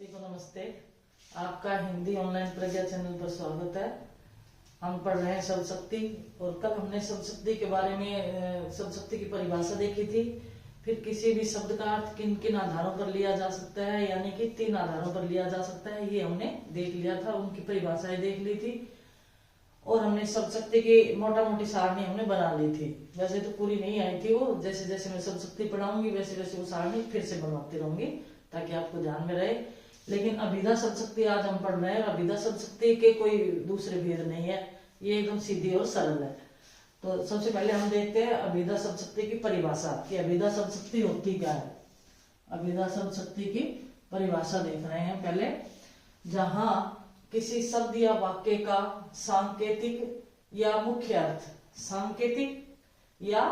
सभी को नमस्ते। आपका हिंदी ऑनलाइन प्रज्ञा चैनल पर स्वागत है। हम पढ़ रहे हैं शब्द शक्ति और कल हमने शब्द शक्ति के बारे में शब्द शक्ति की परिभाषा देखी थी। फिर किसी भी शब्द का अर्थ किन किन आधारों पर लिया जा सकता है, यानी कि 3 आधारों पर लिया जा सकता है, ये हमने देख लिया था। उनकी परिभाषाएं देख ली थी और हमने शब्द शक्ति की मोटा मोटी सारणी हमने बना ली थी। वैसे तो पूरी नहीं आई थी वो, जैसे जैसे मैं शब्द शक्ति पढ़ाऊंगी वैसे वैसे वो सारणी फिर से बनवाती रहूंगी ताकि आपको ध्यान में रहे। लेकिन अभिधा शब्द शक्ति आज हम पढ़ रहे हैं। अभिधा शब्द शक्ति के कोई दूसरे भेद नहीं है, ये एकदम सीधी और सरल है। तो सबसे पहले हम देखते हैं अभिधा शब्द शक्ति की परिभाषा कि अभिधा शब्द शक्ति होती क्या है। अभिधा शब्द शक्ति की परिभाषा देख रहे हैं पहले। जहां किसी शब्द या वाक्य का सांकेतिक या मुख्य अर्थ, सांकेतिक या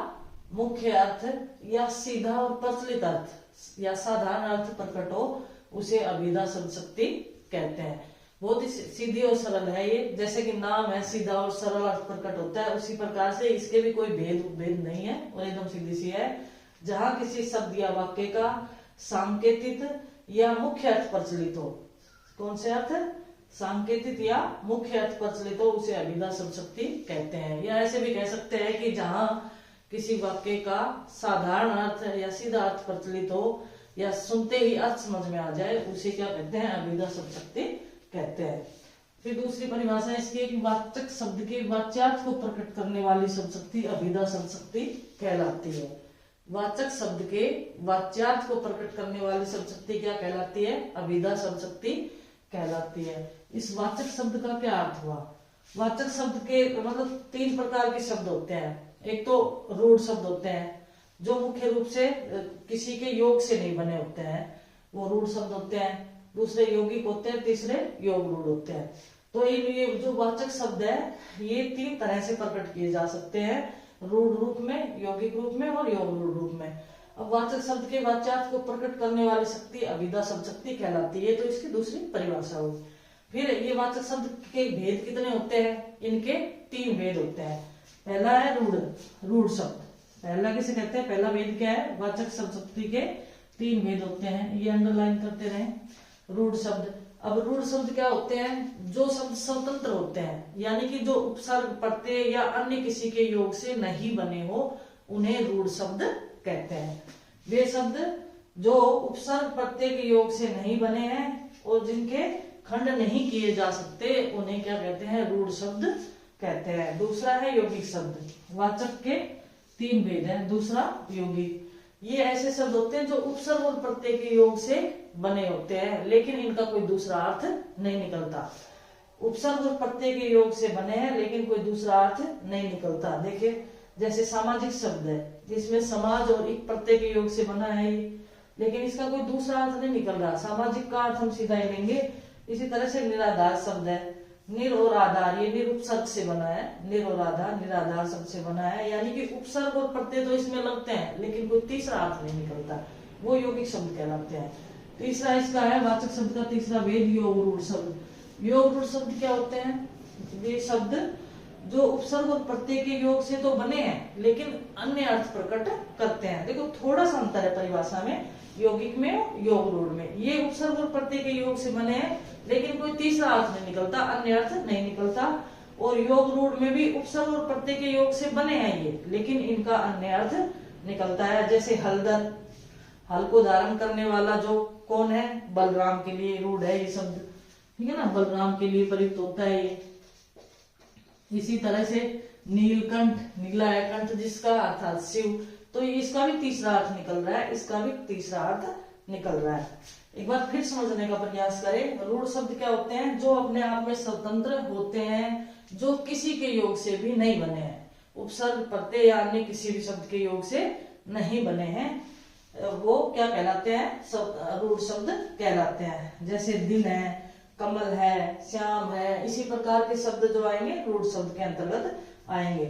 मुख्य अर्थ या सीधा और प्रचलित अर्थ या साधारण अर्थ प्रकट हो, उसे अभिधा शब्द शक्ति कहते हैं। बहुत ही सीधी और सरल है ये। जैसे कि नाम है, सीधा और सरल अर्थ प्रकट होता है, उसी प्रकार से इसके भी कोई भेद नहीं है और एकदम सीधी सी है। जहां किसी शब्द या वाक्य का सांकेतिक या मुख्य अर्थ प्रचलित हो, कौन से अर्थ? सांकेतिक या मुख्य अर्थ प्रचलित हो, उसे अभिधा शब्द शक्ति कहते हैं। या ऐसे भी कह सकते हैं कि जहां किसी वाक्य का साधारण अर्थ या सीधा अर्थ प्रचलित हो या सुनते ही अर्थ समझ में आ जाए, उसे क्या कहते हैं? अभिधा शब्द शक्ति कहते हैं। फिर दूसरी परिभाषा इसकी एक वाचक शब्द के वाच्यार्थ को प्रकट करने वाली शब्द शक्ति अभिधा शब्द शक्ति कहलाती है। वाचक शब्द के वाच्यार्थ को प्रकट करने वाली शब्द शक्ति क्या कहलाती है? अभिधा शब्द शक्ति कहलाती है। इस वाचक शब्द का क्या अर्थ हुआ? वाचक शब्द के मतलब 3 प्रकार के शब्द होते हैं। एक तो रूढ़ शब्द होते हैं जो मुख्य रूप से किसी के योग से नहीं बने होते हैं, वो रूढ़ शब्द होते हैं। दूसरे यौगिक होते हैं, तीसरे योग रूढ़ होते हैं। तो ये जो वाचक शब्द है ये 3 तरह से प्रकट किए जा सकते हैं, रूढ़ रूप में, यौगिक रूप में और योग रूढ़ रूप में। अब वाचक शब्द के वाच्यार्थ को प्रकट करने वाली शक्ति अभिधा शब्द शक्ति कहलाती है। तो इसकी दूसरी परिभाषा हुई। फिर ये वाचक शब्द के भेद कितने होते हैं? इनके 3 भेद होते हैं। पहला है रूढ़ शब्द। पहला किसे कहते हैं? पहला भेद क्या है? वाचक शब्द शक्ति के 3 भेद होते हैं, ये अंडरलाइन करते रहें। रूढ़ शब्द। अब रूढ़ शब्द क्या होते हैं? जो शब्द स्वतंत्र होते हैं, यानी कि जो उपसर्ग, प्रत्यय या अन्य किसी के योग से नहीं बने हो, उन्हें रूढ़ शब्द कहते हैं। वे शब्द जो उपसर्ग प्रत्यय के योग से नहीं बने हैं और जिनके खंड नहीं किए जा सकते, उन्हें क्या कहते हैं? रूढ़ शब्द कहते हैं। दूसरा है यौगिक शब्द। वाचक के 3 भेद हैं। दूसरा यौगिक। ये ऐसे शब्द होते हैं जो उपसर्ग और प्रत्यय के योग से बने होते हैं, लेकिन इनका कोई दूसरा अर्थ नहीं निकलता। उपसर्ग और प्रत्यय के योग से बने हैं लेकिन कोई दूसरा अर्थ नहीं निकलता। देखिए, जैसे सामाजिक शब्द है, जिसमें समाज और एक प्रत्यय के योग से बना है, लेकिन इसका कोई दूसरा अर्थ नहीं निकल रहा। सामाजिक का अर्थ हम सीधा ही लेंगे। इसी तरह से निराधार शब्द है। निर और आधार, ये निर उपसर्ग से बना है। निर और आधार निराधार शब्द से बना है, यानी कि उपसर्ग और प्रत्यय तो इसमें लगते हैं लेकिन कोई तीसरा अर्थ नहीं निकलता, वो यौगिक शब्द कहलाते हैं। तीसरा इसका है वाचक शब्द का तीसरा भेद योग रूढ़ शब्द। योग रूढ़ शब्द क्या होते हैं? ये शब्द जो उपसर्ग और प्रत्यय के योग से तो बने हैं लेकिन अन्य अर्थ प्रकट करते हैं। देखो, थोड़ा सा अंतर है परिभाषा में, यौगिक में और योग रूढ़ में। ये उपसर्ग और प्रत्यय के योग से बने हैं लेकिन कोई तीसरा अर्थ नहीं निकलता, अन्य अर्थ नहीं निकलता। और योग रूढ़ में भी उपसर्ग और प्रत्यय के योग से बने हैं ये, लेकिन इनका अन्य अर्थ निकलता है। जैसे हलदर, हल को धारण करने वाला जो कौन है? बलराम के लिए रूढ़ है ये शब्द, ठीक है ना, बलराम के लिए प्रयुक्त होता है ये। इसी तरह से नीलकंठ, नीला है कंठ जिसका, अर्थात शिव, तो इसका भी तीसरा अर्थ निकल रहा है, इसका भी तीसरा अर्थ निकल रहा है। एक बार फिर समझने का प्रयास करें। रूढ़ शब्द क्या होते हैं? जो अपने आप में स्वतंत्र होते हैं, जो किसी के योग से भी नहीं बने हैं, उपसर्ग, प्रत्यय या अन्य किसी भी शब्द के योग से नहीं बने हैं, वो क्या कहलाते हैं? रूढ़ शब्द कहलाते हैं। जैसे दिल है, कमल है, श्याम है, इसी प्रकार के शब्द जो आएंगे रूढ़ शब्द के अंतर्गत आएंगे।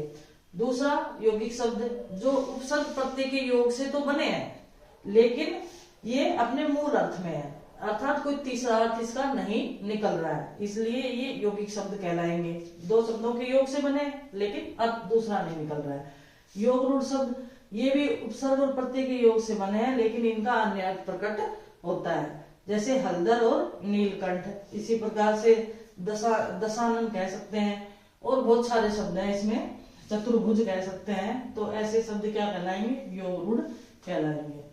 दूसरा यौगिक शब्द, जो उपसर्ग प्रत्यय के योग से तो बने हैं लेकिन ये अपने मूल अर्थ में है, अर्थात कोई तीसरा अर्थ इसका नहीं निकल रहा है, इसलिए ये यौगिक शब्द कहलाएंगे। 2 शब्दों के योग से बने लेकिन अर्थ दूसरा नहीं निकल रहा है। योग रूढ़ शब्द, ये भी उपसर्ग और प्रत्यय के योग से बने हैं लेकिन इनका अन्य अर्थ प्रकट होता है। जैसे हलदर और नीलकंठ। इसी प्रकार से दशानन कह सकते हैं, और बहुत सारे शब्द हैं इसमें, चतुर्भुज कह सकते हैं। तो ऐसे शब्द क्या कहलाएंगे, योगरूढ़ कहलाएंगे।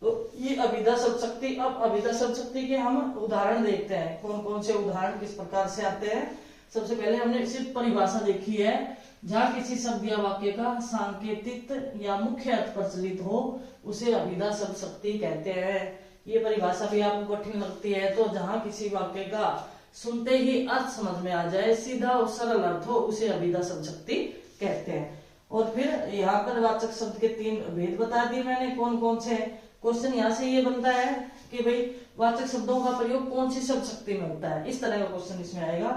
तो ये अभिधा शब्द शक्ति। अब अभिधा शब्द शक्ति के हम उदाहरण देखते हैं, कौन कौन से उदाहरण किस प्रकार से आते हैं। सबसे पहले हमने सिर्फ परिभाषा देखी है, जहाँ किसी शब्द या वाक्य का सांकेतिक या मुख्य अर्थ प्रचलित हो उसे अभिधा शब्द शक्ति कहते हैं। ये परिभाषा भी आपको कठिन लगती है, तो जहाँ किसी वाक्य का सुनते ही अर्थ समझ में आ जाए, सीधा और सरल अर्थ हो, उसे अभिधा शब्द शक्ति कहते हैं। और फिर यहाँ पर वाचक शब्द के 3 भेद बता दिए मैंने, कौन कौन से। क्वेश्चन यहाँ से ये बनता है कि भाई वाचक शब्दों का प्रयोग कौन सी शब्द शक्ति में होता है, इस तरह का क्वेश्चन इसमें आएगा।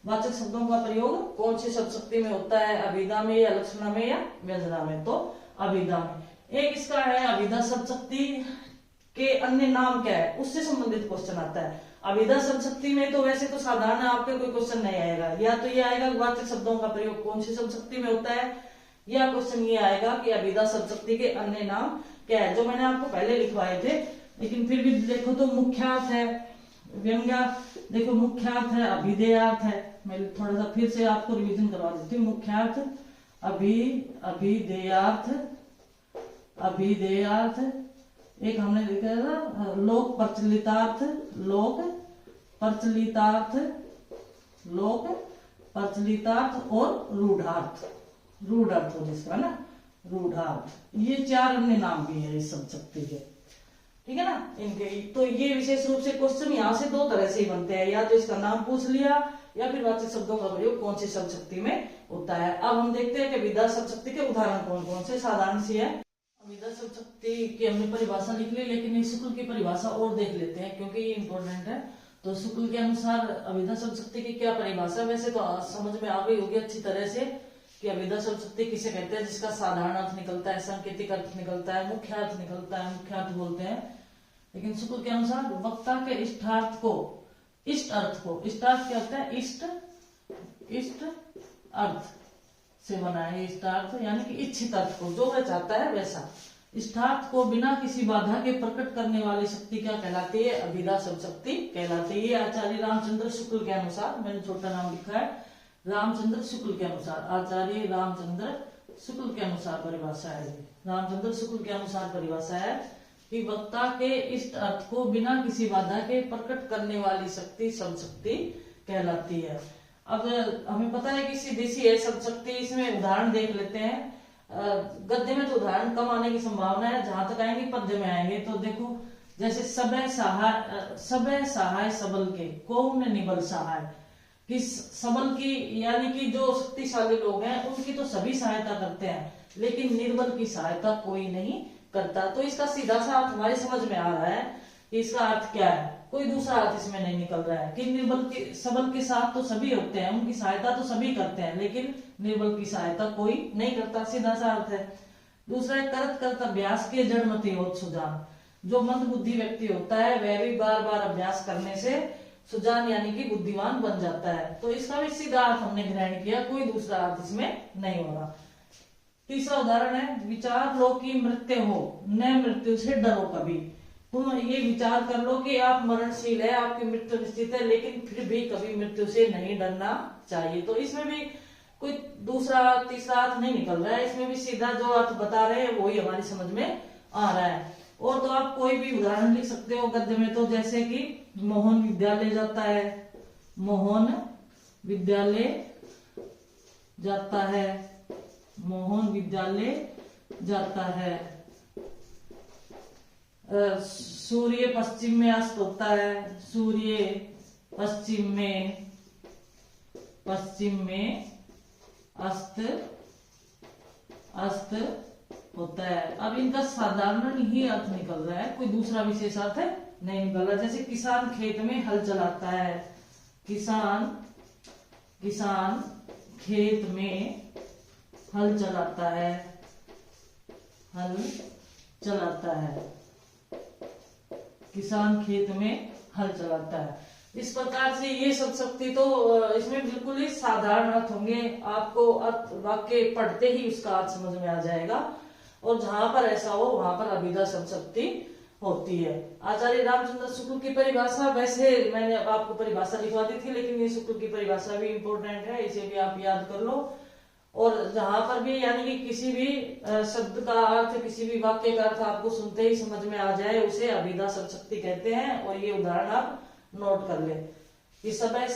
वाचक शब्दों का प्रयोग कौन सी शब्द शक्ति में होता है, अभिधा में या लक्षणा में या व्यंजना में। तो अभिधा में। एक इसका है अभिधा शब्द शक्ति के अन्य नाम क्या है, उससे संबंधित क्वेश्चन आता है। अभिधा शब्द शक्ति में तो वैसे तो साधारण आपके कोई क्वेश्चन नहीं आएगा, या तो ये आएगा वाचक शब्दों का प्रयोग कौन सी शब्द शक्ति में होता है, या क्वेश्चन ये आएगा कि अभिधा शब्द शक्ति के अन्य नाम क्या है, जो मैंने आपको पहले लिखवाए थे। लेकिन फिर भी देखो तो मुख्यार्थ है, व्यंग्यार्थ, देखो मुख्यार्थ है, अभिधेयार्थ है। मैं थोड़ा सा फिर से आपको रिवीजन करवा देती हूँ। मुख्यार्थ, अभिधेयार्थ, अभिधेयार्थ, एक हमने देखा था लोक प्रचलितार्थ, लोक प्रचलितार्थ, लोक प्रचलितार्थ और रूढ़ार्थ, रूढ़ार्थ हो जिसका ना, रूढ़ार्थ। ये 4 अन्य नाम भी है इस शब्द शक्ति के, ठीक है ना इनके। तो ये विशेष रूप से क्वेश्चन यहाँ से 2 तरह से ही बनते हैं, या तो इसका नाम पूछ लिया, या फिर वाचक शब्दों का प्रयोग कौन सी शब्द शक्ति में होता है। अब हम देखते हैं कि अभिधा शब्द शक्ति के उदाहरण कौन कौन से। साधारण सी है अभिधा शब्द शक्ति की हमने परिभाषा लिख ली, लेकिन शुक्ल की परिभाषा और देख लेते हैं क्योंकि ये इंपॉर्टेंट है। तो शुक्ल के अनुसार अभिधा शब्द शक्ति की क्या परिभाषा, वैसे तो समझ में आ गई होगी अच्छी तरह से कि अभिधा शब्द शक्ति किसे कहते हैं, जिसका साधारण अर्थ निकलता है, सांकेतिक अर्थ निकलता है, मुख्य अर्थ निकलता है, मुख्य अर्थ बोलते हैं। लेकिन शुक्ल के अनुसार वक्ता के इष्टार्थ को, इष्ट अर्थ को, इष्टार्थ क्या होता है, इष्ट, इष्ट अर्थ से बना है इष्टार्थ, यानी कि इच्छित अर्थ को, जो वह चाहता है वैसा। इष्टार्थ को बिना किसी बाधा के प्रकट करने वाली शक्ति क्या कहलाती है, अभिधा शब्द शक्ति कहलाती है। ये आचार्य रामचंद्र शुक्ल के अनुसार, मैंने छोटा नाम लिखा है, रामचंद्र शुक्ल के अनुसार, आचार्य रामचंद्र शुक्ल के अनुसार परिभाषा है। रामचंद्र शुक्ल के अनुसार परिभाषा है कि वक्ता के इष्ट अर्थ को बिना किसी बाधा के प्रकट करने वाली शक्ति शब्द शक्ति कहलाती है। अब हमें पता है कि सीधी सी है शब्द शक्ति, इसमें उदाहरण देख लेते हैं। गद्य में तो उदाहरण कम आने की संभावना है, जहां तक आएंगे पद्य में आएंगे। तो देखो जैसे सबे सहाय सबल के, कौन निबल सहाय, कि सबल की यानी कि जो शक्तिशाली लोग हैं उनकी तो सभी सहायता करते हैं, लेकिन निर्बल की सहायता कोई नहीं करता। तो इसका सीधा सा अर्थ हमारे समझ में आ रहा है कि इसका अर्थ क्या है, कोई दूसरा अर्थ इसमें नहीं निकल रहा है कि निर्बल के सबल के साथ तो सभी होते हैं, उनकी सहायता तो सभी करते हैं, लेकिन निर्बल की सहायता कोई नहीं करता, सीधा सा अर्थ है। दूसरा है करत करत अभ्यास के जड़मति होत सुजान, जो मंद बुद्धि व्यक्ति होता है वह भी बार बार अभ्यास करने से सुजान यानी कि बुद्धिमान बन जाता है। तो इसका भी सीधा अर्थ हमने ग्रहण किया, कोई दूसरा अर्थ इसमें नहीं हो रहा। तीसरा उदाहरण है विचार लो कि मृत्यु हो, न मृत्यु से डरो कभी। तुम ये विचार कर लो कि आप मरणशील है, आपकी मृत्यु निश्चित है, लेकिन फिर भी कभी मृत्यु से नहीं डरना चाहिए। तो इसमें भी कोई दूसरा तीसरा अर्थ नहीं निकल रहा है, इसमें भी सीधा जो अर्थ बता रहे हैं वही हमारी समझ में आ रहा है। और तो आप कोई भी उदाहरण लिख सकते हो गद्य में, तो जैसे कि मोहन विद्यालय जाता है, मोहन विद्यालय जाता है, मोहन विद्यालय जाता है। सूर्य पश्चिम में अस्त होता है, सूर्य पश्चिम में अस्त होता है। अब इनका साधारण ही अर्थ निकल रहा है, कोई दूसरा विशेष अर्थ नहीं निकल रहा। जैसे किसान खेत में हल चलाता है, किसान खेत में हल चलाता है, किसान खेत में हल चलाता है। इस प्रकार से ये शब्द शक्ति तो इसमें बिल्कुल ही साधारण अर्थ होंगे, आपको अर्थ वाक्य पढ़ते ही उसका अर्थ समझ में आ जाएगा। और जहां पर ऐसा हो वहां पर अभिधा शब्द शक्ति होती है। आचार्य रामचंद्र शुक्ल की परिभाषा, वैसे मैंने आपको परिभाषा लिखवा दी थी, लेकिन ये शुक्ल की परिभाषा भी इम्पोर्टेंट है, इसे भी आप याद कर लो। और जहां पर भी यानी कि किसी भी शब्द का अर्थ, किसी भी वाक्य का अर्थ आपको सुनते ही समझ में आ जाए, उसे अभिधा शब्द शक्ति कहते हैं। और ये उदाहरण आप नोट कर ले कि सबे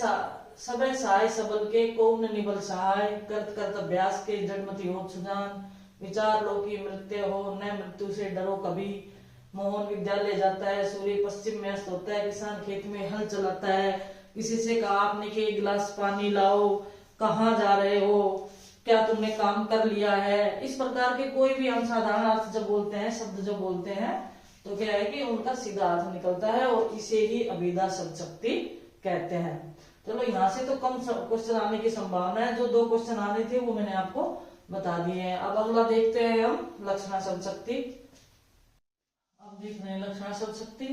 सहाय सबल के कौन निबल सहाय, करत करत अभ्यास के जड़मति हो सुजान, विचार लो की मृत्यु हो न मृत्यु से डरो कभी, मोहन विद्यालय जाता है, सूर्य पश्चिम में अस्त होता है, किसान खेत में हल चलाता है, किसी से कहा आपने कि एक गिलास पानी लाओ, कहाँ जा रहे हो, क्या तुमने काम कर लिया है। इस प्रकार के कोई भी हम साधारण अर्थ जब बोलते हैं, शब्द जब बोलते हैं, तो क्या है कि उनका सीधा अर्थ निकलता है और इसे ही अभिधा शब्द शक्ति कहते हैं। चलो यहाँ से तो कम क्वेश्चन आने की संभावना है, जो 2 क्वेश्चन आने थे वो मैंने आपको बता दिए हैं। अब अगला देखते हैं हम लक्षणा शब्द शक्ति। अब देख रहे हैं लक्षणा शब्द शक्ति।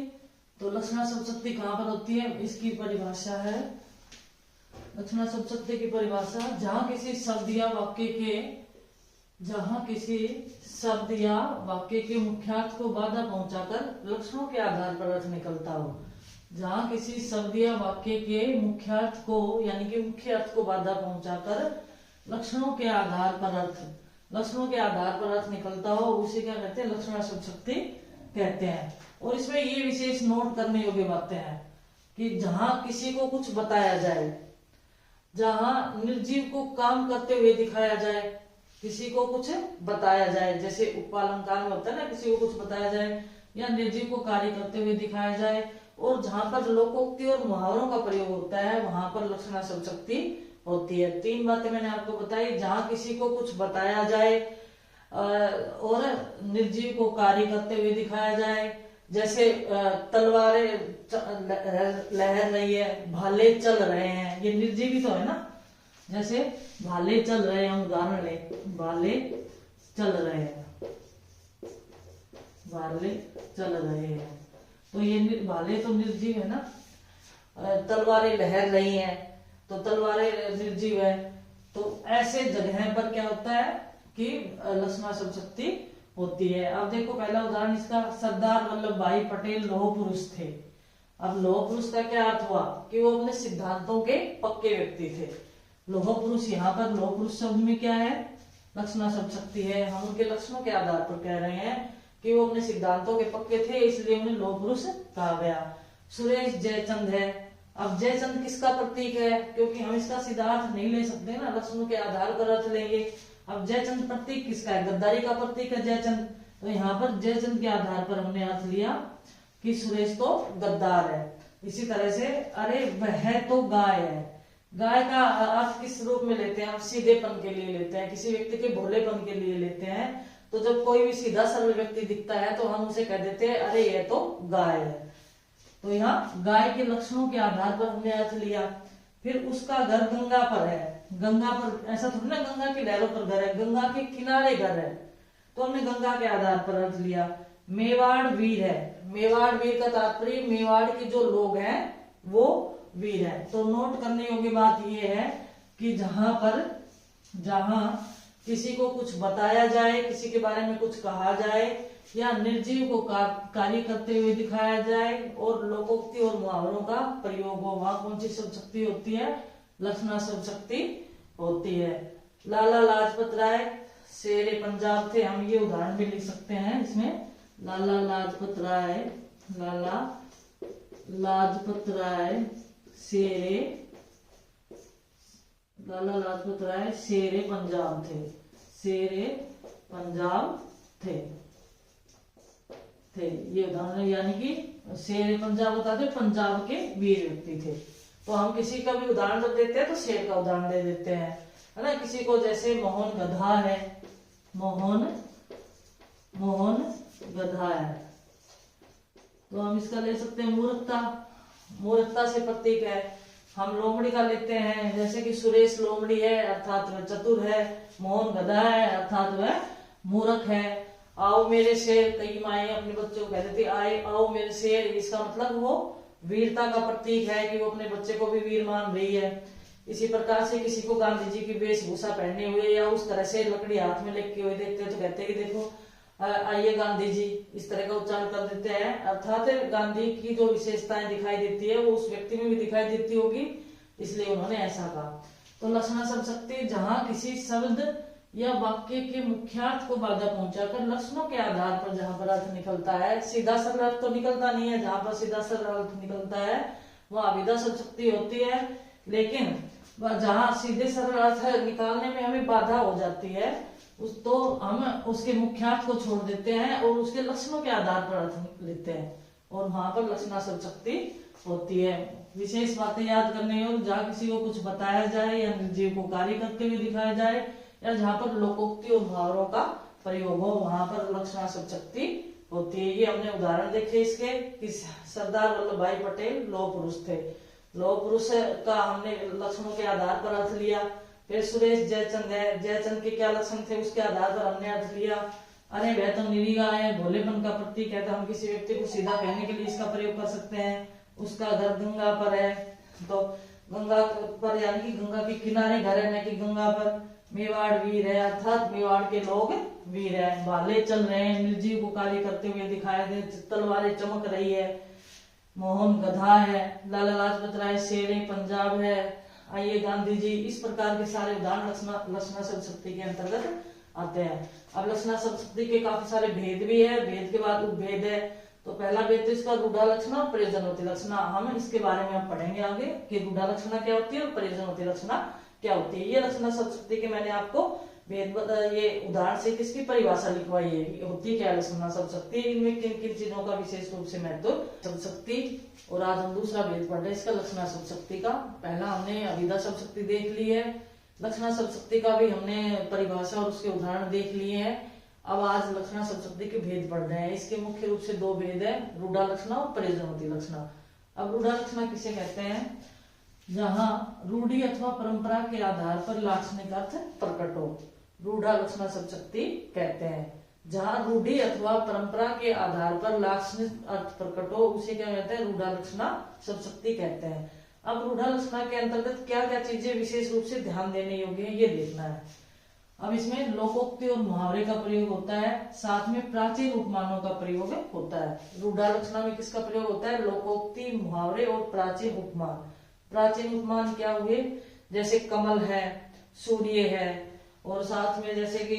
तो लक्षणा शब्द शक्ति कहाँ पर होती है, इसकी परिभाषा है, लक्षणा शब्द शक्ति की परिभाषा, जहां किसी शब्द या वाक्य के मुख्यार्थ को बाधा पहुंचाकर लक्षणों के आधार पर अर्थ निकलता हो। जहां किसी शब्द या वाक्य के मुख्यार्थ को यानी कि मुख्य अर्थ को बाधा पहुंचाकर लक्षणों के आधार पर अर्थ निकलता हो, उसे क्या कहते हैं, लक्षणा शब्द शक्ति कहते हैं। और इसमें ये विशेष नोट करने योग्य बातें हैं कि जहां किसी को कुछ बताया जाए, जहां निर्जीव को काम करते हुए दिखाया जाए, किसी को कुछ बताया जाए, जैसे उपपालंकार में होता है ना, किसी को कुछ बताया जाए, या निर्जीव को कार्य करते हुए दिखाया जाए, और जहां पर लोकोक्ति और मुहावरों का प्रयोग होता है, वहां पर लक्षणा शब्द शक्ति होती है। 3 बातें मैंने आपको बताई, जहां किसी को कुछ बताया जाए और निर्जीव को कार्य करते हुए दिखाया जाए, जैसे तलवारें लहर रही है, भाले चल रहे हैं, ये निर्जीव ही तो है ना। जैसे भाले चल रहे हैं, हम उदाहरण ले, भाले चल रहे हैं, भाले चल रहे हैं, तो ये भाले तो निर्जीव है ना। तलवारें लहर रही हैं, तो तलवारें निर्जीव है। तो ऐसे जगह पर क्या होता है कि लक्षणा शब्द शक्ति होती है। अब देखो पहला उदाहरण इसका, सरदार वल्लभ भाई पटेल लौह पुरुष थे। अब लौह पुरुष का क्या अर्थ हुआ कि वो अपने सिद्धांतों के पक्के व्यक्ति थे। लौह पुरुष, यहाँ पर लौह पुरुष शब्द में क्या है, लक्षणा शब्द शक्ति है। हम उनके लक्षणों के आधार पर कह रहे हैं कि वो अपने सिद्धांतों के पक्के थे, इसलिए उन्हें लौह पुरुष कहा गया। सुरेश जयचंद है। अब जयचंद किसका प्रतीक है, क्योंकि हम इसका सीधा अर्थ नहीं ले सकते ना, लक्षणों के आधार पर अर्थ लेंगे। अब जयचंद प्रतीक किसका है, गद्दारी का प्रतीक है जयचंद। तो यहाँ पर जयचंद के आधार पर हमने अर्थ लिया कि सुरेश तो गद्दार है। इसी तरह से अरे वह तो गाय है, गाय का अर्थ किस रूप में लेते हैं, हम सीधेपन के लिए लेते हैं, किसी व्यक्ति के भोलेपन के लिए लेते हैं। तो जब कोई भी सीधा सरल व्यक्ति दिखता है तो हम उसे कह देते हैं अरे ये तो गाय है। तो यहाँ गाय के लक्षणों के आधार पर हमने अर्थ लिया। फिर उसका घर गंगा पर है, गंगा पर ऐसा थोड़ी ना गंगा की लहरों पर घर है, गंगा के किनारे घर है, तो हमने गंगा के आधार पर अर्थ लिया। मेवाड़ वीर है, मेवाड़ वीर का तात्पर्य मेवाड़ के जो लोग हैं वो वीर है। तो नोट करने योग्य बात यह है कि जहां किसी को कुछ बताया जाए, किसी के बारे में कुछ कहा जाए, या निर्जीव को कार्य करते हुए दिखाया जाए, और लोकोक्ति और मुहावरों का प्रयोग हो, वहां कौन सी शब्द शक्ति होती है, लक्षणा शब्द शक्ति होती है। लाला लाजपत राय शेरे पंजाब थे, हम ये उदाहरण भी लिख सकते हैं इसमें। लाला लाजपत राय शेरे पंजाब थे, ये उदाहरण, यानी कि शेर पंजाब बताते पंजाब के वीर व्यक्ति थे। तो हम किसी का भी उदाहरण जब देते हैं तो शेर का उदाहरण दे देते हैं, है ना। किसी को जैसे मोहन गधा है, मोहन गधा है, तो हम इसका ले सकते हैं मूर्खता से प्रतीक है। हम लोमड़ी का लेते हैं, जैसे कि सुरेश लोमड़ी है अर्थात वह चतुर है, मोहन गधा है अर्थात वह मूर्ख है। आओ मेरे शेर, कई माएं अपने बच्चों को कहती थी आओ मेरे शेर, इसका मतलब वो वीरता का प्रतीक है कि वो अपने बच्चे को भी वीर मान रही है। इसी प्रकार से किसी को गांधी जी की वेशभूषा पहने हुए या उस तरह से लकड़ी हाथ में लेके हुए देखते हैं तो कहते हैं कि देखो आइए गांधी जी, इस तरह का उच्चारण कर देते हैं, अर्थात गांधी की जो विशेषताएं दिखाई देती है वो उस व्यक्ति में भी दिखाई देती होगी, इसलिए उन्होंने ऐसा कहा। तो लक्षणा शब्द शक्ति जहां किसी शब्द या वाक्य के मुख्यार्थ को बाधा पहुंचाकर लक्षणों के आधार पर जहां पर अर्थ निकलता है, सीधा सरल अर्थ तो निकलता नहीं है, जहां पर सीधा सरल अर्थ निकलता है वह अभिधा शब्द शक्ति होती है, लेकिन जहां सीधे सरल अर्थ निकालने में हमें बाधा हो जाती है तो हम उसके मुख्यार्थ को छोड़ देते हैं और उसके लक्षणों के आधार पर अर्थ लेते हैं, और वहां पर लक्षणा शब्द शक्ति होती है। विशेष बातें याद करने योग्य, जहाँ किसी को कुछ बताया जाए या निर्जीव को कार्य करते हुए दिखाया जाए, या जहाँ पर लोकोक्ति और मुहावरों का प्रयोग हो, वहां पर लक्षणा शब्द शक्ति होती है। ये हमने उदाहरण देखे इसके कि सरदार वल्लभ भाई पटेल लौह पुरुष थे, लौह पुरुष का हमने लक्षणों के आधार पर अर्थ लिया। फिर सुरेश जयचंद है, जयचंद के क्या लक्षण थे उसके आधार पर हमने अर्थ लिया। अरे वह तो निरीगा है, भोलेपन का प्रतीक है, तो हम किसी व्यक्ति को सीधा कहने के लिए इसका प्रयोग कर सकते हैं। उसका घर गंगा पर है, तो गंगा पर यानी कि गंगा के किनारे घर है, न कि गंगा पर। मेवाड़ वीर है, अर्थात मेवाड़ के लोग वीर है। भाले चल रहे हैं, निर्जीव को कार्य करते हुए दिखाया दे, तलवारें चमक रही है। मोहन गधा है, लाला लाजपत राय शेर पंजाब है, आइए गांधी जी, इस प्रकार के सारे उदाहरण लक्षणा शब्द शक्ति के अंतर्गत आते हैं। अब लक्षणा शब्द शक्ति के काफी सारे भेद भी है, भेद के बाद उपभेद है। तो पहला भेद तो इसका रूढ़ा लक्षणा और प्रयोजनवती लक्षणा, हम इसके बारे में अब पढ़ेंगे आगे कि रूढ़ा लक्षणा क्या होती है और प्रयोजनवती लक्षणा क्या होती है। ये लक्षणा शब्द शक्ति के मैंने आपको भेद ये उदाहरण से किसकी परिभाषा लिखवाई है, होती क्या लक्षणा शब्द शक्ति, इनमें किन किन चीजों का विशेष रूप से महत्व शब्द शक्ति। और आज हम दूसरा भेद पढ़ रहे हैं इसका लक्षणा शब्द शक्ति का। पहला हमने अभिधा शब्द शक्ति देख ली है, लक्षणा शब्द शक्ति का भी हमने परिभाषा और उसके उदाहरण देख लिए हैं। अब आज लक्षणा शब्द शक्ति के भेद पढ़ रहे हैं। इसके मुख्य रूप से दो भेद है, रूढ़ा लक्षणा और प्रयोजनवती लक्षणा। अब रूढ़ा लक्षणा किसे कहते हैं, जहां रूढ़ी अथवा परंपरा के आधार पर लाक्षणिक अर्थ प्रकट हो, रूढ़ा लक्षणा शब्द शक्ति कहते हैं। जहां रूढ़ी अथवा परंपरा के आधार पर लाक्षणिक अर्थ प्रकट हो उसे क्या कहते हैं, रूढ़ा लक्षणा शब्द शक्ति कहते हैं। अब रूढ़ा लक्षणा के अंतर्गत क्या क्या चीजें विशेष रूप से ध्यान देने योग्य है ये देखना है। अब इसमें लोकोक्ति और मुहावरे का प्रयोग होता है, साथ में प्राचीन उपमानों का प्रयोग होता है। रूढ़ा लक्षणा में किसका प्रयोग होता है, लोकोक्ति, मुहावरे और प्राचीन उपमान। प्राचीन उपमान क्या हुए, जैसे कमल है, सूर्य है, और साथ में जैसे कि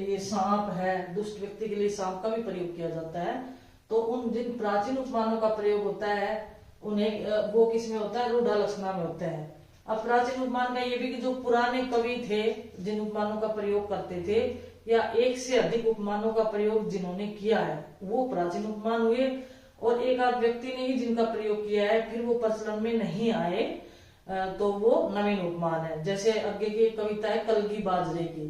ये सांप है, दुष्ट व्यक्ति के लिए सांप का भी प्रयोग किया जाता है। तो उन जिन प्राचीन उपमानों का प्रयोग होता है उन्हें वो किसमें होता है, रूढ़ा लक्षणा में होते हैं। अब प्राचीन उपमान का ये भी कि जो पुराने कवि थे जिन उपमानों का प्रयोग करते थे, या एक से अधिक उपमानों का प्रयोग जिन्होंने किया है वो प्राचीन उपमान हुए, और एक आध व्यक्ति ने ही जिनका प्रयोग किया है फिर वो प्रचलन में नहीं आए तो वो नवीन उपमान है। जैसे आगे की कविता है कलगी बाजरे की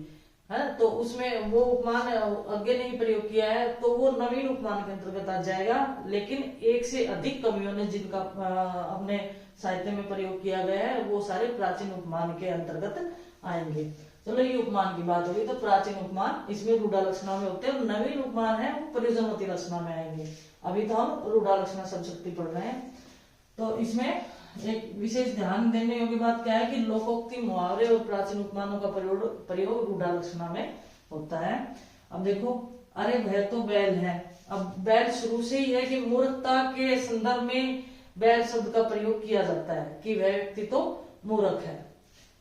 है, तो उसमें वो उपमान आगे नहीं प्रयोग किया है तो वो नवीन उपमान के अंतर्गत आ जाएगा। लेकिन एक से अधिक कवियों ने जिनका अपने साहित्य में प्रयोग किया गया है वो सारे प्राचीन उपमान के अंतर्गत आएंगे। चलो ये उपमान की बात होगी, तो प्राचीन उपमान इसमें रूढ़ा लक्षणा में होते हैं, और नवीन उपमान है वो प्रयोजनवती लक्षणा में आएंगे। अभी तो हम रूढ़ा लक्षणा शब्द शक्ति पढ़ रहे हैं। तो इसमें एक विशेष ध्यान देने योग्य बात क्या है कि लोकोक्ति, मुहावरे और प्राचीन उपमानों का प्रयोग रूढ़ा लक्षणा में होता है। अब देखो, अरे वह तो बैल है। अब बैल शुरू से ही है कि मूर्खता के संदर्भ में बैल शब्द का प्रयोग किया जाता है कि वह व्यक्ति तो मूर्ख है,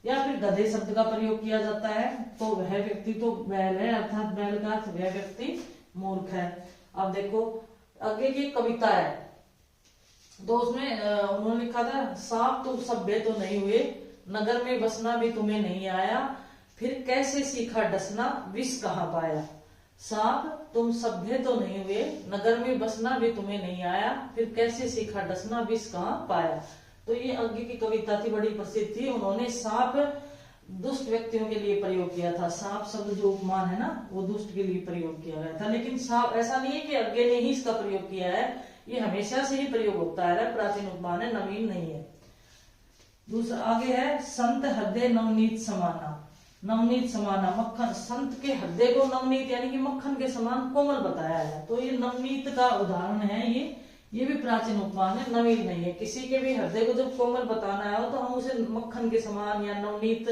या फिर गधे शब्द का प्रयोग किया जाता है तो वह व्यक्ति तो बैल है, अर्थात बैल का अर्थ वह व्यक्ति मूर्ख है। अब देखो आगे की कविता है तो उसमें उन्होंने लिखा था, सांप तुम सभ्य तो नहीं हुए, नगर में बसना भी तुम्हें नहीं आया, फिर कैसे सीखा डसना, विष कहाँ पाया। सांप तुम सभ्य तो नहीं हुए, नगर में बसना भी तुम्हें नहीं आया, फिर कैसे सीखा डसना, विष कहाँ पाया। तो ये आगे की कविता थी, बड़ी प्रसिद्ध थी। उन्होंने सांप दुष्ट व्यक्तियों के लिए प्रयोग किया था। सांप शब्द जो उपमान है ना वो दुष्ट के लिए प्रयोग किया गया था, लेकिन सांप ऐसा नहीं है कि आगे ने ही इसका प्रयोग किया है, ये हमेशा से ही प्रयोग होता है, प्राचीन उपमान है, नवीन नहीं है। दूसरा आगे है, संत हृदय नवनीत समाना। नवनीत समाना, मक्खन, संत के हृदय को नवनीत यानी कि मक्खन के समान कोमल बताया है, तो ये नवनीत का उदाहरण है। ये भी प्राचीन उपमान है, नवीन नहीं है। किसी के भी हृदय को जब कोमल बताना हो तो हम उसे मक्खन के समान या नवनीत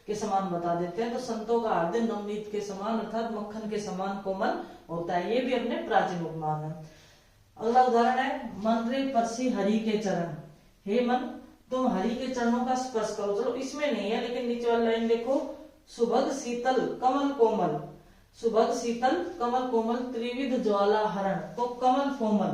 के समान बता देते हैं। तो संतों का हृदय नवनीत के समान अर्थात मक्खन के समान कोमल होता है। ये भी अपने प्राचीन उपमान है। अगला उदाहरण है, मन रे परसी हरि के चरण, हे मन तुम हरि के चरणों का स्पर्श करो। चलो इसमें नहीं है, लेकिन नीचे वाली लाइन देखो, सुभग शीतल कमल कोमल, सुभग शीतल कमल कोमल त्रिविध ज्वाला हरण। तो कमल कोमल,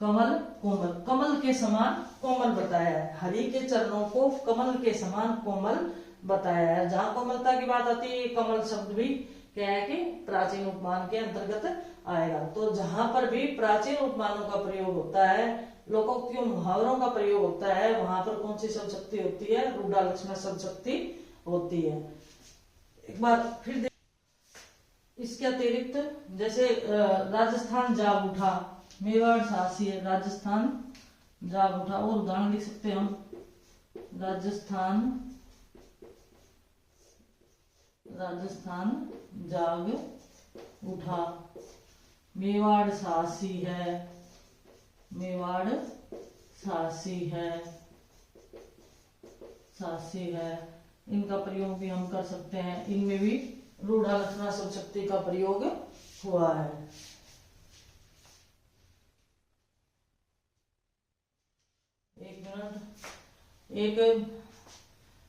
कमल कोमल, कमल के समान कोमल बताया है। हरि के चरणों को कमल के समान कोमल बताया है। जहां कोमलता की बात आती है, कमल शब्द भी क्या है कि प्राचीन उपमान के अंतर्गत आएगा। तो जहां पर भी प्राचीन उपमानों का प्रयोग होता है, लोकोक्तियों मुहावरों का प्रयोग होता है, वहां पर कौन सी शब्द शक्ति होती है? रूढ़ालक्षणा शब्द शक्ति होती है। एक बार फिर इसके अतिरिक्त जैसे राजस्थान जाग उठा, मेवाड़ साहसी है, राजस्थान जाग उठा। और उदाहरण लिख सकते हैं हम, राजस्थान जाग उठा, मेवाड़ साहसी है, मेवाड़ साहसी है, साहसी है। इनका प्रयोग भी हम कर सकते हैं। इनमें भी रूढ़ालक्षणा शब्द शक्ति का प्रयोग हुआ है। एक मिनट,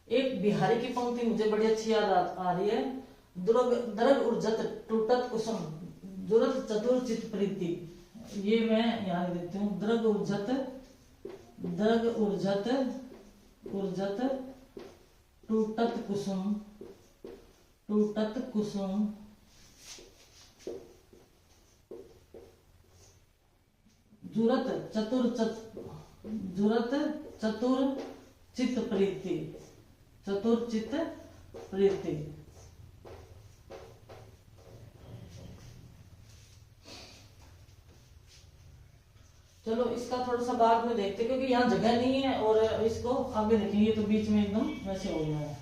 एक बिहारी की पंक्ति मुझे बड़ी अच्छी याद आ रही है, दरग उर्जत टूटत कुसुम जुरत चतुर चित प्रीति। ये मैं यहाँ देती हूँ, दरग उर्जत टूटत कुसुम जुरत चतुर चित प्रीति, चतुर चित प्रीति। चलो इसका थोड़ा सा बाद में देखते, क्योंकि यहाँ जगह नहीं है और इसको आगे देखेंगे तो बीच में एकदम वैसे हो गया है।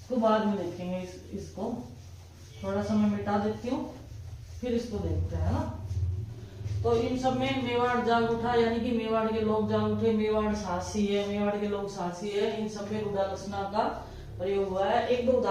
इसको बाद में देखेंगे। इसको थोड़ा सा मैं मिटा देती हूँ, फिर इसको देखते हैं ना। तो इन सब में मेवाड़ जाग उठा, यानी कि मेवाड़ के लोग जाग उठे, मेवाड़ साहसी है, मेवाड़ के लोग साहसी है, इन सब में रूढ़ालक्षणा का प्रयोग हुआ है। एक दो